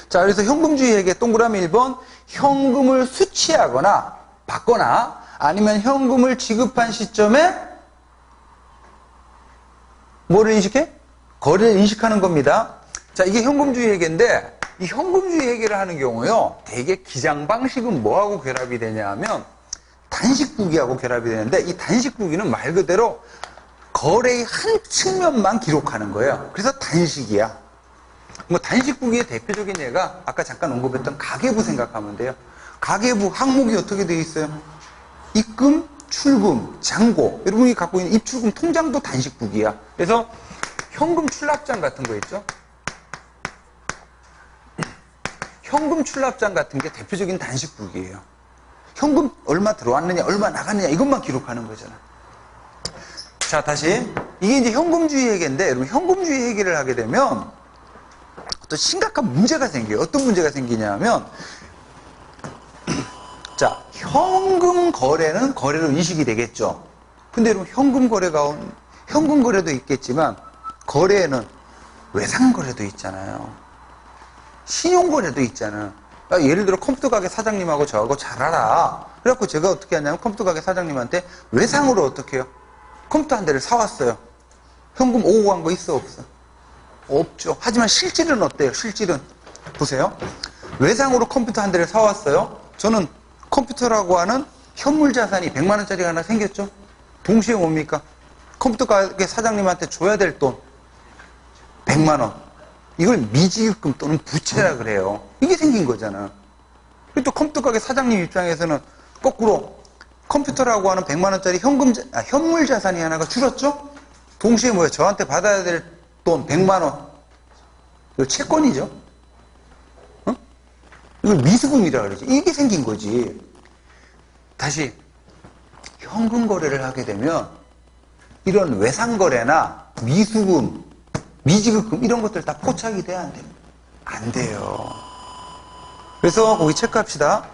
자, 그래서 현금주의 회계 동그라미 1번, 현금을 수취하거나 받거나 아니면 현금을 지급한 시점에 뭐를 인식해? 거래를 인식하는 겁니다. 자, 이게 현금주의 회계인데 이 현금주의 회계를 하는 경우요, 대개 기장 방식은 뭐하고 결합이 되냐 하면 단식부기하고 결합이 되는데, 이 단식부기는 말 그대로 거래의 한 측면만 기록하는 거예요. 그래서 단식이야. 뭐 단식부기의 대표적인 예가 아까 잠깐 언급했던 가계부 생각하면 돼요. 가계부 항목이 어떻게 되어 있어요? 입금, 출금, 잔고. 여러분이 갖고 있는 입출금 통장도 단식부기야. 그래서 현금 출납장 같은 거 있죠? 현금 출납장 같은 게 대표적인 단식북이에요. 현금 얼마 들어왔느냐, 얼마 나갔느냐, 이것만 기록하는 거잖아. 자, 다시. 이게 이제 현금주의 회계인데, 여러분, 현금주의 회계를 하게 되면 어떤 심각한 문제가 생겨요. 어떤 문제가 생기냐 하면, 자, 현금 거래는 거래로 인식이 되겠죠. 근데 여러분, 현금 거래도 있겠지만, 거래에는 외상 거래도 있잖아요. 신용거래도 있잖아. 그러니까 예를 들어 컴퓨터 가게 사장님하고 저하고 잘 알아. 그래갖고 제가 어떻게 하냐면 컴퓨터 가게 사장님한테 외상으로 어떻게 해요? 컴퓨터 한 대를 사왔어요. 현금 오고 간 거 있어 없어? 없죠. 하지만 실질은 어때요? 실질은 보세요. 외상으로 컴퓨터 한 대를 사왔어요. 저는 컴퓨터라고 하는 현물 자산이 100만 원짜리가 하나 생겼죠. 동시에 뭡니까? 컴퓨터 가게 사장님한테 줘야 될 돈 100만 원. 이걸 미지급금 또는 부채라 그래요. 이게 생긴 거잖아. 그리고 또 컴퓨터 가게 사장님 입장에서는 거꾸로 컴퓨터라고 하는 100만 원짜리 현물 자산이 하나가 줄었죠? 동시에 뭐예요? 저한테 받아야 될 돈 100만 원. 이거 채권이죠? 어? 이걸 미수금이라 그러지. 이게 생긴 거지. 다시 현금 거래를 하게 되면 이런 외상 거래나 미수금, 미지급금 이런 것들 다 포착이 돼야 안 돼요? 안 돼요. 그래서 거기 체크합시다.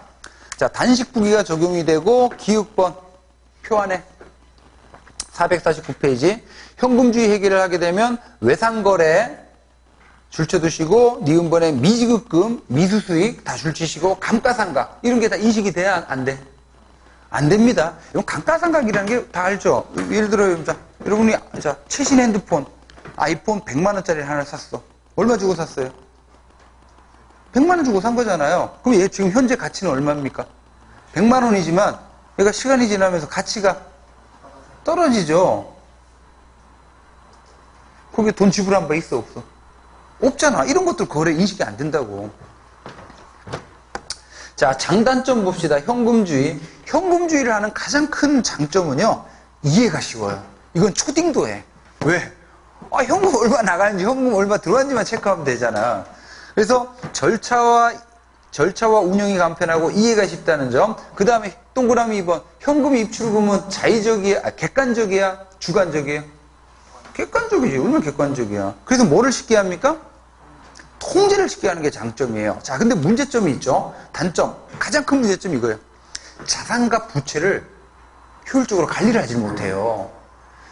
자, 단식부기가 적용이 되고 기육번 표 안에 449페이지 현금주의 회계를 하게 되면 외상거래 줄쳐두시고 니은번에 미지급금, 미수수익 다 줄치시고 감가상각 이런 게 다 인식이 돼야 안 돼? 안 됩니다. 이건 감가상각이라는 게 다 알죠? 예를 들어 자, 여러분이 자, 최신 핸드폰 아이폰 100만 원짜리 하나를 샀어. 얼마 주고 샀어요? 100만 원 주고 산 거잖아요. 그럼 얘 지금 현재 가치는 얼마입니까? 100만 원이지만 얘가 시간이 지나면서 가치가 떨어지죠. 거기에 돈 지불한 바 있어 없어? 없잖아. 이런 것들 거래 인식이 안 된다고. 자, 장단점 봅시다. 현금주의. 현금주의를 하는 가장 큰 장점은요, 이해가 쉬워요. 이건 초딩도 해. 왜? 현금 얼마 나가는지, 현금 얼마 들어왔는지만 체크하면 되잖아. 그래서 절차와 운영이 간편하고 이해가 쉽다는 점. 그 다음에 동그라미 2번. 현금 입출금은 자의적이야, 객관적이야, 주관적이에요? 객관적이지. 얼마나 객관적이야. 그래서 뭐를 쉽게 합니까? 통제를 쉽게 하는 게 장점이에요. 자, 근데 문제점이 있죠. 단점. 가장 큰 문제점이 이거예요. 자산과 부채를 효율적으로 관리를 하지 못해요.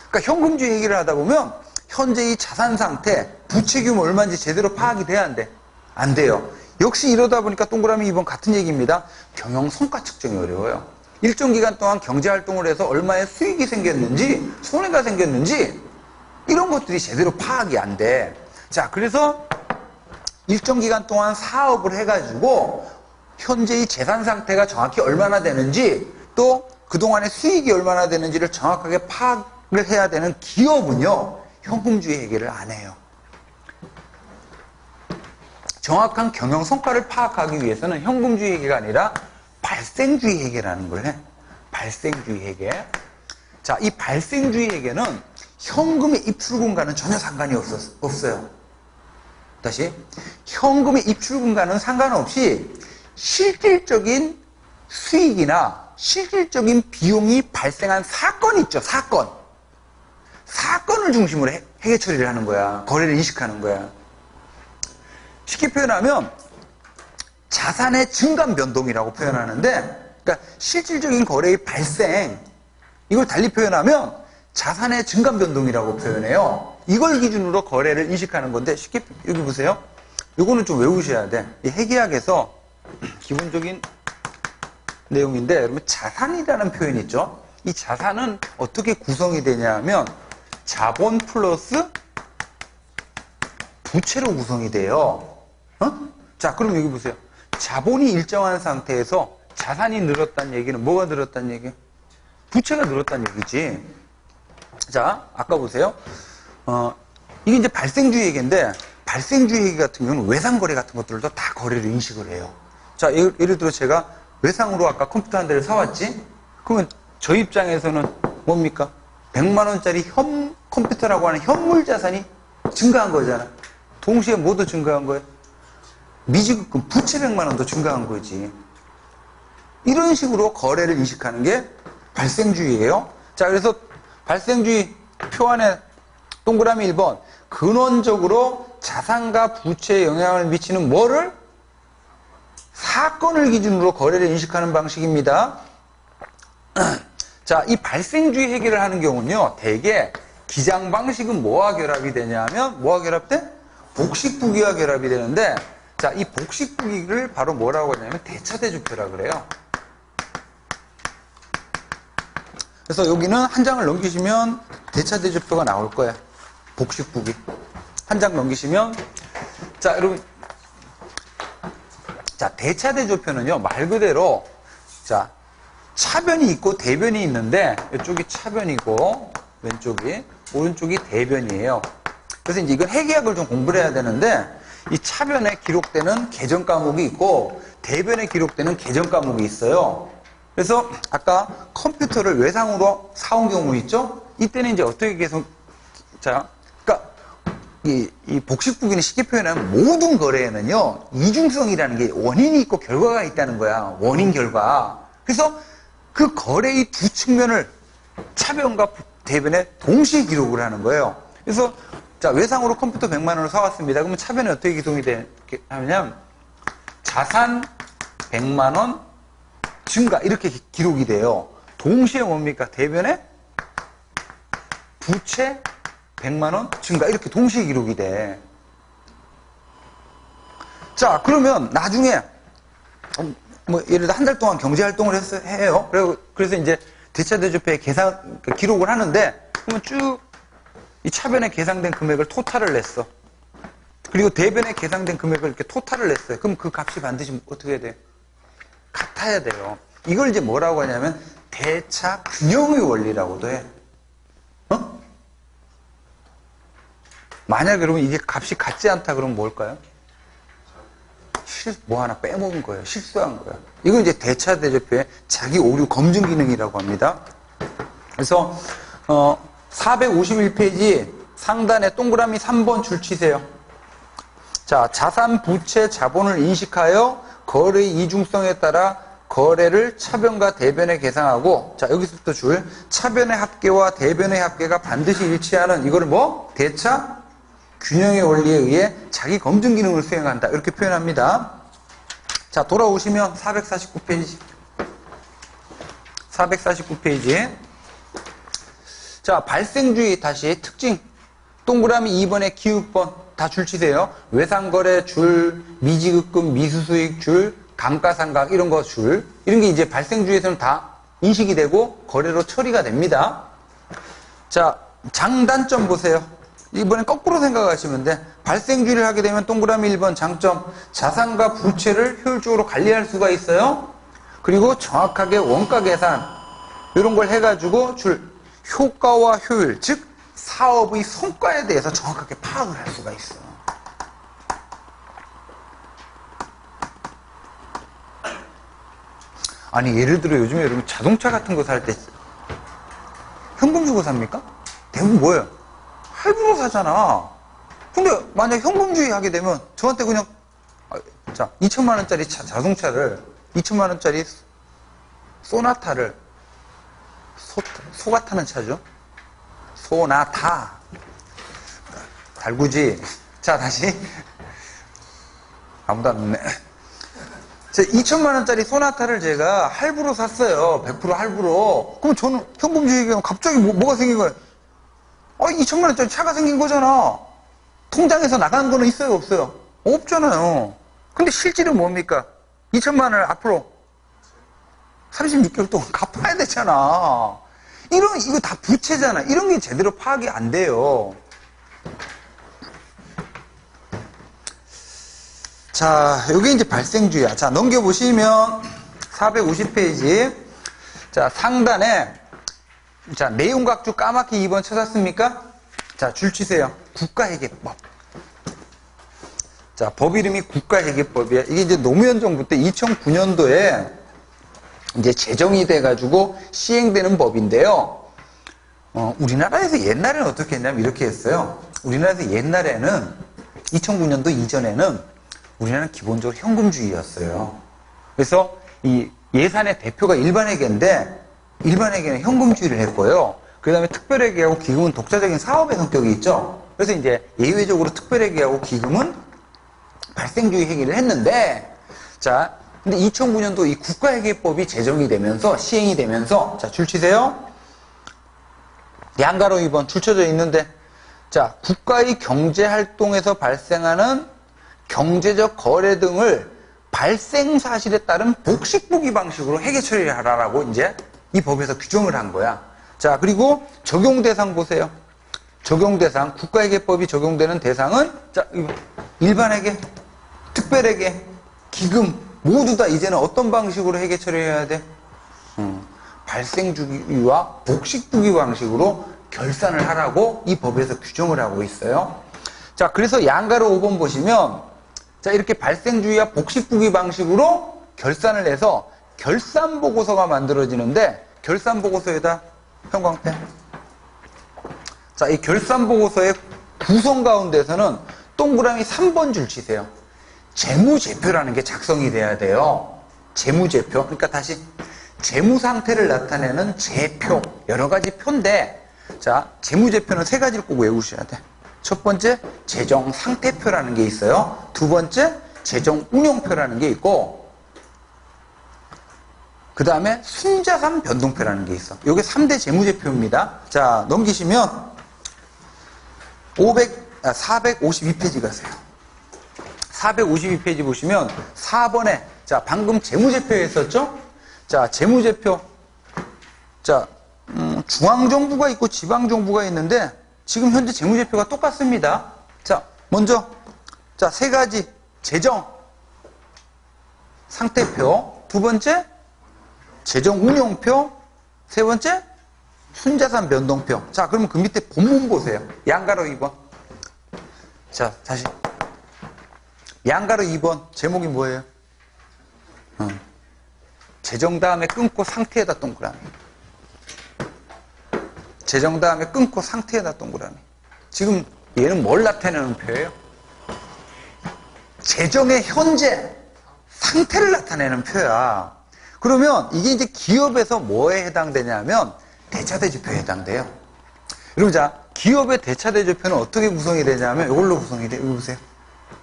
그러니까 현금주의 얘기를 하다 보면 현재 이 자산 상태, 부채 규모 얼마인지 제대로 파악이 돼야 안 돼? 안 돼요. 역시 이러다 보니까 동그라미 2번 같은 얘기입니다. 경영 성과 측정이 어려워요. 일정 기간 동안 경제 활동을 해서 얼마의 수익이 생겼는지, 손해가 생겼는지 이런 것들이 제대로 파악이 안 돼. 자, 그래서 일정 기간 동안 사업을 해가지고 현재의 재산 상태가 정확히 얼마나 되는지 또 그동안의 수익이 얼마나 되는지를 정확하게 파악을 해야 되는 기업은요, 현금주의 회계를 안 해요. 정확한 경영 성과를 파악하기 위해서는 현금주의 회계가 아니라 발생주의 회계라는 걸 해. 발생주의 회계. 자, 이 발생주의 회계는 현금의 입출금과는 전혀 상관이 없어요. 다시, 현금의 입출금과는 상관없이 실질적인 수익이나 실질적인 비용이 발생한 사건이 있죠. 사건을 중심으로 회계 처리를 하는 거야. 거래를 인식하는 거야. 쉽게 표현하면 자산의 증감 변동이라고 표현하는데, 그러니까 실질적인 거래의 발생, 이걸 달리 표현하면 자산의 증감 변동이라고 표현해요. 이걸 기준으로 거래를 인식하는 건데, 쉽게 여기 보세요. 이거는 좀 외우셔야 돼. 이 회계학에서 기본적인 내용인데, 여러분 자산이라는 표현이 있죠. 이 자산은 어떻게 구성이 되냐면 자본 플러스 부채로 구성이 돼요. 자, 그럼 여기 보세요. 자본이 일정한 상태에서 자산이 늘었다는 얘기는 뭐가 늘었다는 얘기예요? 부채가 늘었다는 얘기지. 자, 아까 보세요. 이게 이제 발생주의 얘기인데, 발생주의 얘기 같은 경우는 외상거래 같은 것들도 다 거래를 인식을 해요. 자, 예를 들어 제가 외상으로 아까 컴퓨터 한 대를 사왔지? 그러면 저 입장에서는 뭡니까? 100만원짜리 컴퓨터라고 하는 현물 자산이 증가한 거잖아. 동시에 뭐도 증가한 거예요? 미지급금 부채 100만원도 증가한 거지. 이런 식으로 거래를 인식하는 게 발생주의예요. 자, 그래서 발생주의 표 안에 동그라미 1번, 근원적으로 자산과 부채에 영향을 미치는 뭐를? 사건을 기준으로 거래를 인식하는 방식입니다. 자, 이 발생주의 회계를 하는 경우는요, 대개 기장 방식은 뭐와 결합이 되냐면, 뭐와 결합돼? 복식부기와 결합이 되는데, 자, 이 복식부기를 바로 뭐라고 하냐면 대차대조표라 그래요. 그래서 여기는 한 장을 넘기시면 대차대조표가 나올 거야. 복식부기. 한 장 넘기시면, 자, 여러분, 자, 대차대조표는요, 말 그대로, 자, 차변이 있고 대변이 있는데, 이쪽이 차변이고, 왼쪽이, 오른쪽이 대변이에요. 그래서 이제 이건 회계학을 좀 공부를 해야 되는데, 이 차변에 기록되는 계정 과목이 있고, 대변에 기록되는 계정 과목이 있어요. 그래서 아까 컴퓨터를 외상으로 사온 경우 있죠? 이때는 이제 어떻게 계속, 자, 그러니까 이 복식부기는 쉽게 표현하면 모든 거래에는요, 이중성이라는 게 원인이 있고 결과가 있다는 거야. 원인, 결과. 그래서 그 거래의 두 측면을 차변과 대변에 동시에 기록을 하는 거예요. 그래서 자, 외상으로 컴퓨터 100만원을 사왔습니다. 그러면 차변에 어떻게 기록이 하냐면 자산 100만원 증가 이렇게 기록이 돼요. 동시에 뭡니까? 대변에 부채 100만원 증가 이렇게 동시에 기록이 돼. 자, 그러면 나중에 뭐 예를 들어 한 달 동안 경제활동을 해요. 그래서 이제 대차대조표에 기록을 하는데, 그러면 쭉 이 차변에 계상된 금액을 토탈을 냈어. 그리고 대변에 계상된 금액을 이렇게 토탈을 냈어요. 그럼 그 값이 반드시 어떻게 해야 돼요? 같아야 돼요. 이걸 이제 뭐라고 하냐면 대차 균형의 원리라고도 해. 만약 여러분 이게 값이 같지 않다 그러면 뭘까요? 뭐 하나 빼먹은 거예요. 실수한 거예요. 이걸 이제 대차대조표의 자기 오류 검증 기능이라고 합니다. 그래서 451페이지 상단에 동그라미 3번 줄 치세요. 자, 자산, 부채, 자본을 인식하여 거래의 이중성에 따라 거래를 차변과 대변에 계상하고, 자, 여기서부터 줄 차변의 합계와 대변의 합계가 반드시 일치하는 이거를 뭐? 대차 균형의 원리에 의해 자기 검증 기능을 수행한다. 이렇게 표현합니다. 자, 돌아오시면 449페이지. 449페이지. 자, 발생주의 다시 특징. 동그라미 2번에 기읍번 다 줄치세요. 외상거래 줄, 미지급금, 미수수익 줄, 감가상각 이런 거 줄. 이런 게 이제 발생주의에서는 다 인식이 되고 거래로 처리가 됩니다. 자, 장단점 보세요. 이번엔 거꾸로 생각하시면 돼. 발생주의를 하게 되면 동그라미 1번 장점. 자산과 부채를 효율적으로 관리할 수가 있어요. 그리고 정확하게 원가 계산 이런 걸 해가지고 줄 효과와 효율, 즉 사업의 성과에 대해서 정확하게 파악을 할 수가 있어요. 아니 예를 들어 요즘에 여러분 자동차 같은 거 살 때 현금 주고 삽니까? 대부분 뭐예요? 할부로 사잖아. 근데 만약 현금주의 하게 되면 저한테 그냥 자 2천만 원짜리 자동차를 2천만 원짜리 소나타를 소가 타는 차죠. 소나타 달구지. 자 다시 아무도 안 웃네. 2천만 원짜리 소나타를 제가 할부로 샀어요. 100% 할부로. 그럼 저는 현금주의가 갑자기 뭐가 생긴 거예요? 2천만 원짜리 차가 생긴 거잖아. 통장에서 나가는 거는 있어요, 없어요? 없잖아요. 근데 실질은 뭡니까? 2천만 원을 앞으로 36개월 동안 갚아야 되잖아. 이거 다 부채잖아. 이런 게 제대로 파악이 안 돼요. 자, 요게 이제 발생주의야. 자, 넘겨보시면 450페이지. 자, 상단에 자, 내용각주 까맣게 2번 찾았습니까? 자, 줄 치세요. 국가회계법. 자, 법 이름이 국가회계법이야. 이게 이제 노무현 정부 때 2009년도에 이제 제정이 돼가지고 시행되는 법인데요. 우리나라에서 옛날에는 어떻게 했냐면 이렇게 했어요. 우리나라에서 옛날에는 2009년도 이전에는 우리나라는 기본적으로 현금주의였어요. 그래서 이 예산의 대표가 일반회계인데 일반회계는 현금주의를 했고요. 그 다음에 특별회계하고 기금은 독자적인 사업의 성격이 있죠. 그래서 이제 예외적으로 특별회계하고 기금은 발생주의 회계를 했는데 자, 근데 2009년도 이 국가회계법이 제정이 되면서 시행이 되면서 자, 줄 치세요. 양가로 2번 줄 쳐져 있는데 자, 국가의 경제활동에서 발생하는 경제적 거래 등을 발생 사실에 따른 복식부기 방식으로 회계 처리를 하라라고 이제 이 법에서 규정을 한 거야. 자, 그리고 적용 대상 보세요. 적용 대상, 국가회계법이 적용되는 대상은 자, 일반회계, 특별회계, 기금 모두 다 이제는 어떤 방식으로 회계 처리해야 돼? 발생주기와 복식부기 방식으로 결산을 하라고 이 법에서 규정을 하고 있어요. 자, 그래서 양가로 5번 보시면 자, 이렇게 발생주의와 복식부기 방식으로 결산을 해서 결산보고서가 만들어지는데 결산보고서에다 형광펜. 자, 이 결산보고서의 구성 가운데서는 동그라미 3번 줄 치세요. 재무제표라는 게 작성이 돼야 돼요. 재무제표. 그러니까 다시 재무상태를 나타내는 제표. 여러 가지 표인데 자, 재무제표는 세 가지를 꼭 외우셔야 돼. 첫 번째, 재정상태표라는 게 있어요. 두 번째, 재정운용표라는 게 있고 그 다음에 순자산 변동표라는 게 있어. 이게 3대 재무제표입니다. 자, 넘기시면 452페이지 가세요. 452페이지 보시면 4번에 자, 방금 재무제표 했었죠? 자, 재무제표. 자, 중앙정부가 있고 지방정부가 있는데 지금 현재 재무제표가 똑같습니다. 자, 먼저 자, 세 가지 재정 상태표, 두 번째 재정 운용표, 세 번째 순자산 변동표. 자, 그러면 그 밑에 본문 보세요. 양가로 2번. 자, 다시 양가로 2번 제목이 뭐예요? 재정 다음에 끊고 상태에다 동그라미. 재정 다음에 끊고 상태에다 동그라미. 지금 얘는 뭘 나타내는 표예요? 재정의 현재 상태를 나타내는 표야. 그러면 이게 이제 기업에서 뭐에 해당되냐면 대차대지표에 해당돼요. 여러분 자, 기업의 대차대조표는 어떻게 구성이 되냐면 이걸로 구성이 돼요. 이거 보세요.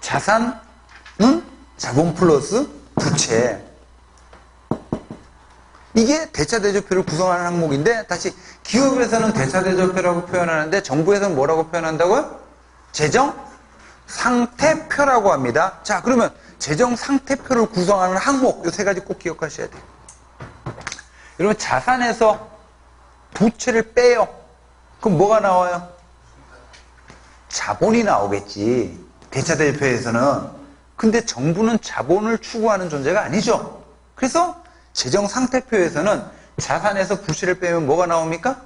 자산, 자본 플러스 부채. 이게 대차대조표를 구성하는 항목인데, 다시 기업에서는 대차대조표라고 표현하는데 정부에서는 뭐라고 표현한다고요? 재정상태표라고 합니다. 자, 그러면 재정상태표를 구성하는 항목, 이 세 가지 꼭 기억하셔야 돼요. 여러분, 자산에서 부채를 빼요. 그럼 뭐가 나와요? 자본이 나오겠지. 대차대조표에서는. 근데 정부는 자본을 추구하는 존재가 아니죠. 그래서 재정상태표에서는 자산에서 부채를 빼면 뭐가 나옵니까?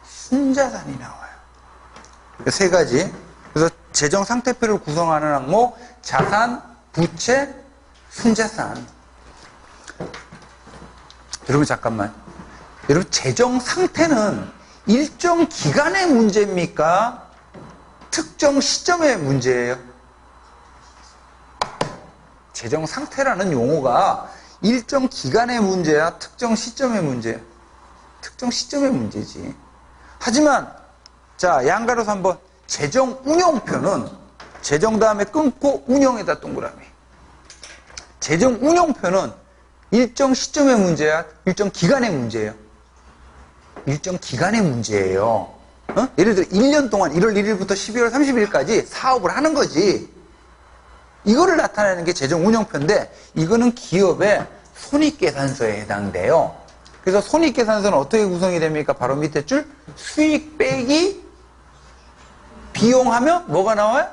순자산이 나와요. 세 가지. 그래서 재정상태표를 구성하는 항목, 자산, 부채, 순자산. 여러분 잠깐만. 여러분 재정상태는 일정 기간의 문제입니까? 특정 시점의 문제예요? 재정상태라는 용어가 일정 기간의 문제야? 특정 시점의 문제야? 특정 시점의 문제지. 하지만 자, 양가로서 한번 재정운용표는 재정 다음에 끊고 운용에다 동그라미. 재정운용표는 일정 시점의 문제야? 일정 기간의 문제예요? 일정 기간의 문제예요. 예를 들어 1년 동안 1월 1일부터 12월 30일까지 사업을 하는 거지. 이거를 나타내는 게 재정운용표인데, 이거는 기업의 손익계산서에 해당돼요. 그래서 손익계산서는 어떻게 구성이 됩니까? 바로 밑에 줄 수익 빼기 비용하면 뭐가 나와요?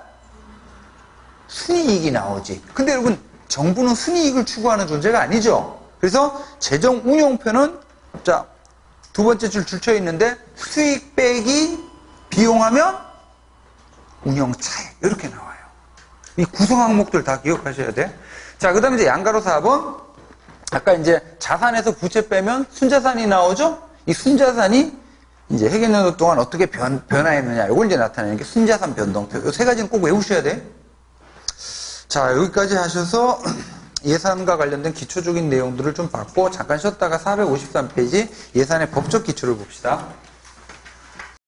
순이익이 나오지. 근데 여러분, 정부는 순이익을 추구하는 존재가 아니죠. 그래서 재정운용표는 자, 두 번째 줄 줄쳐 있는데 수익 빼기 비용하면 운영차익 이렇게 나와요. 이 구성 항목들 다 기억하셔야 돼. 자, 그 다음에 이제 양가로 4번. 아까 이제 자산에서 부채 빼면 순자산이 나오죠? 이 순자산이 이제 회계연도 동안 어떻게 변화했느냐. 이걸 이제 나타내는 게 순자산 변동표. 이 세 가지는 꼭 외우셔야 돼. 자, 여기까지 하셔서 예산과 관련된 기초적인 내용들을 좀 봤고, 잠깐 쉬었다가 453페이지 예산의 법적 기초를 봅시다.